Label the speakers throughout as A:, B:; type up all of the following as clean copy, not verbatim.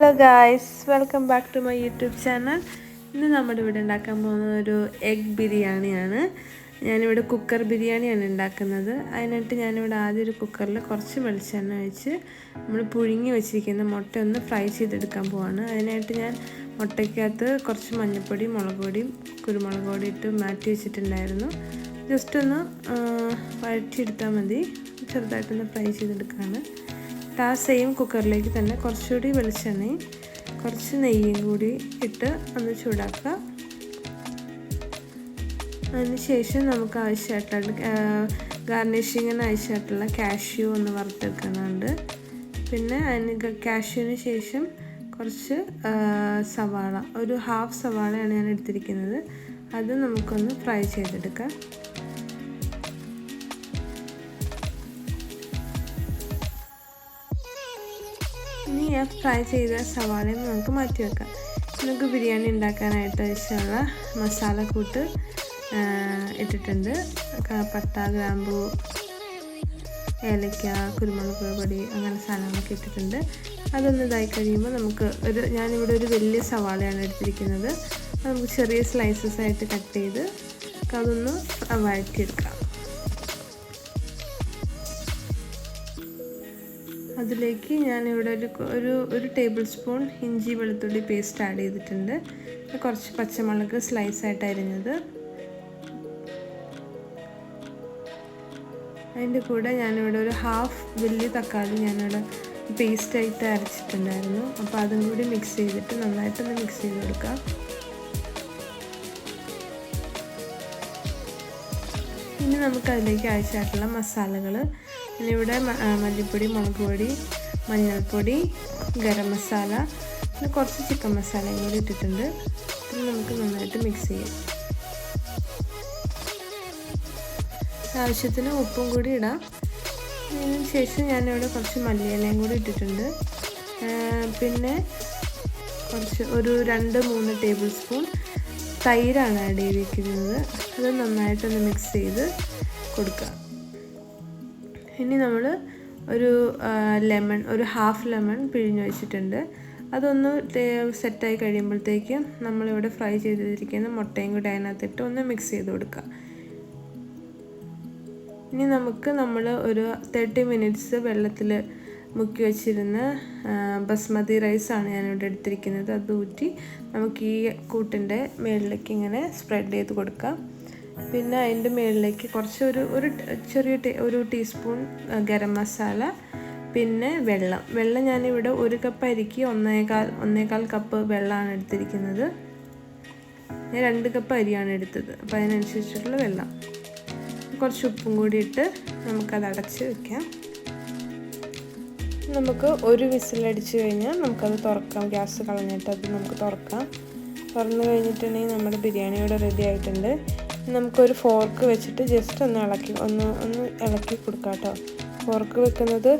A: Hello guys, welcome back to my YouTube channel. ഇന്ന് നമ്മുടെ ഇവിടെ ഉണ്ടാക്കാൻ പോകുന്നത് ഒരു എഗ് ബിരിയാണിയാണ്. ഞാനിവിടെ കുക്കർ ബിരിയാണിയാണ് ഉണ്ടാക്കുന്നത്. അതിനായിട്ട് ഞാനിവിടെ ആദ്യം ഒരു കുക്കറിൽ കുറച്ച് വെളിച്ചെണ്ണ ഒഴിച്ച് നമ്മൾ പുഴുങ്ങി വെച്ചിരിക്കുന്ന മുട്ട ഒന്ന് ഫ്രൈ ചെയ്തെടുക്കാൻ പോവാണ്. അതിനായിട്ട് ഞാൻ മുട്ടയ്ക്കകത്ത് കുറച്ച് മഞ്ഞൾപ്പൊടി, മുളക് പൊടിയും കുരുമുളക് പൊടി ഇട്ട് മാറ്റി വെച്ചിട്ടുണ്ടായിരുന്നു. ജസ്റ്റ് ഒന്ന് വഴറ്റിയെടുത്താൽ മതി. ചെറുതായിട്ടൊന്ന് ഫ്രൈ ചെയ്തെടുക്കുകയാണ്. ആ സെയിം കുക്കറിലേക്ക് തന്നെ കുറച്ചുകൂടി വെളിച്ചെണ്ണയും കുറച്ച് നെയ്യും കൂടി ഇട്ട് ഒന്ന് ചൂടാക്കുക. അതിന് ശേഷം നമുക്ക് ആവശ്യമായിട്ടുള്ള ഗാർണിഷിങ്ങിന് ആവശ്യമായിട്ടുള്ള കാഷ്യൂ ഒന്ന് വറുത്തെടുക്കുന്നുണ്ട്. പിന്നെ അതിന് കാഷ്യൂവിന് ശേഷം കുറച്ച് സവാള, ഒരു ഹാഫ് സവാളയാണ് ഞാൻ എടുത്തിരിക്കുന്നത്. അത് നമുക്കൊന്ന് ഫ്രൈ ചെയ്തെടുക്കാം. ഇനി ആ ഫ്രൈ ചെയ്ത സവാളയും നമുക്ക് മാറ്റി വെക്കാം. നമുക്ക് ബിരിയാണി ഉണ്ടാക്കാനായിട്ട് ആവശ്യമുള്ള മസാലക്കൂട്ട് ഇട്ടിട്ടുണ്ട്. പട്ട, ഗ്രാമ്പൂ, ഏലക്ക, കുരുമുളക് പൊടി, അങ്ങനെ സാധനങ്ങളൊക്കെ ഇട്ടിട്ടുണ്ട്. അതൊന്ന് ഇതായി കഴിയുമ്പോൾ നമുക്ക് ഞാനിവിടെ ഒരു വലിയ സവാളയാണ് എടുത്തിരിക്കുന്നത്. നമുക്ക് ചെറിയ സ്ലൈസസ് ആയിട്ട് കട്ട് ചെയ്ത് അതൊന്ന് വഴറ്റിയെടുക്കാം. അതിലേക്ക് ഞാനിവിടെ ഒരു ടേബിൾ സ്പൂൺ ഇഞ്ചി വെളുത്തുള്ളി പേസ്റ്റ് ആഡ് ചെയ്തിട്ടുണ്ട്. കുറച്ച് പച്ചമുളക് സ്ലൈസായിട്ട് അരിഞ്ഞത്. അതിൻ്റെ കൂടെ ഞാനിവിടെ ഒരു ഹാഫ് വലിയ തക്കാളി ഞാനിവിടെ പേസ്റ്റായിട്ട് അരച്ചിട്ടുണ്ടായിരുന്നു. അപ്പോൾ അതും കൂടി മിക്സ് ചെയ്തിട്ട് നന്നായിട്ടൊന്ന് മിക്സ് ചെയ്ത് കൊടുക്കാം. ഇനി നമുക്ക് അതിലേക്ക് ആവശ്യമായിട്ടുള്ള മസാലകൾ, ഇവിടെ മല്ലിപ്പൊടി, മുളക് പൊടി, മഞ്ഞൾപ്പൊടി, ഗരം മസാല, പിന്നെ കുറച്ച് ചിക്കൻ മസാലയും കൂടി ഇട്ടിട്ടുണ്ട്. ഇത് നമുക്ക് നന്നായിട്ട് മിക്സ് ചെയ്യാം. ആവശ്യത്തിന് ഉപ്പും കൂടി ഇടാം. അതിന് ശേഷം ഞാനിവിടെ കുറച്ച് മല്ലിയിലയും കൂടി ഇട്ടിട്ടുണ്ട്. പിന്നെ ഒരു 2-3 ടേബിൾ സ്പൂൺ തൈരാണ് ആഡ് ചെയ്തിരിക്കുന്നത്. അത് നന്നായിട്ടൊന്ന് മിക്സ് ചെയ്ത് കൊടുക്കുക. ഇനി നമ്മൾ ഒരു ഹാഫ് ലെമൺ പിഴിഞ്ഞ് വെച്ചിട്ടുണ്ട്. അതൊന്ന് സെറ്റായി കഴിയുമ്പോഴത്തേക്കും നമ്മളിവിടെ ഫ്രൈ ചെയ്തിരിക്കുന്ന മുട്ടയും കൂടി അതിനകത്തിട്ട് ഒന്ന് മിക്സ് ചെയ്ത് കൊടുക്കുക. ഇനി നമ്മൾ ഒരു 30 മിനിറ്റ്സ് വെള്ളത്തിൽ മുക്കി വെച്ചിരുന്ന ബസ്മതി റൈസാണ് ഞാനിവിടെ എടുത്തിരിക്കുന്നത്. അത് ഊറ്റി നമുക്ക് ഈ കൂട്ടിൻ്റെ മുകളിലേക്ക് ഇങ്ങനെ സ്പ്രെഡ് ചെയ്ത് കൊടുക്കാം. പിന്നെ അതിൻ്റെ മുകളിലേക്ക് കുറച്ച് ഒരു ടീസ്പൂൺ ഗരം മസാല, പിന്നെ വെള്ളം ഞാനിവിടെ 1 കപ്പ് അരിക്ക് 1.25 കപ്പ് വെള്ളമാണ് എടുത്തിരിക്കുന്നത്. ഞാൻ 2 കപ്പ് അരിയാണ് എടുത്തത്. അപ്പോൾ അതിനനുസരിച്ചിട്ടുള്ള വെള്ളം, കുറച്ച് ഉപ്പും കൂടി ഇട്ട് നമുക്കത് അടച്ച് വയ്ക്കാം. നമുക്ക് ഒരു വിസിലടിച്ച് കഴിഞ്ഞാൽ നമുക്കത് തുറക്കാം. ഗ്യാസ് കളഞ്ഞിട്ട് അത് നമുക്ക് തുറക്കാം. തുറന്നു കഴിഞ്ഞിട്ടുണ്ടെങ്കിൽ നമ്മുടെ ബിരിയാണി ഇവിടെ റെഡി ആയിട്ടുണ്ട്. നമുക്കൊരു ഫോർക്ക് വെച്ചിട്ട് ജസ്റ്റ് ഒന്ന് ഇളക്കി കൊടുക്കാം കേട്ടോ. ഫോർക്ക് വെക്കുന്നത്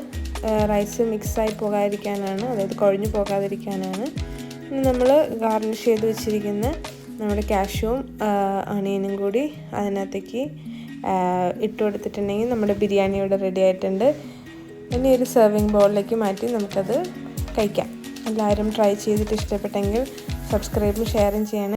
A: റൈസ് മിക്സായി പോകാതിരിക്കാനാണ്, അതായത് കുഴഞ്ഞു പോകാതിരിക്കാനാണ്. ഇനി നമ്മൾ ഗാർണിഷ് ചെയ്ത് വെച്ചിരിക്കുന്ന നമ്മുടെ കാഷ്യൂവും അണിയനും കൂടി അതിനകത്തേക്ക് ഇട്ട് കൊടുത്തിട്ടുണ്ടെങ്കിൽ നമ്മുടെ ബിരിയാണി ഇവിടെ റെഡി ആയിട്ടുണ്ട്. ഇനി ഒരു സെർവിങ് ബൗളിലേക്ക് മാറ്റി നമുക്കത് കഴിക്കാം. എല്ലാവരും ട്രൈ ചെയ്തിട്ട് ഇഷ്ടപ്പെട്ടെങ്കിൽ സബ്സ്ക്രൈബും ഷെയറും ചെയ്യണം.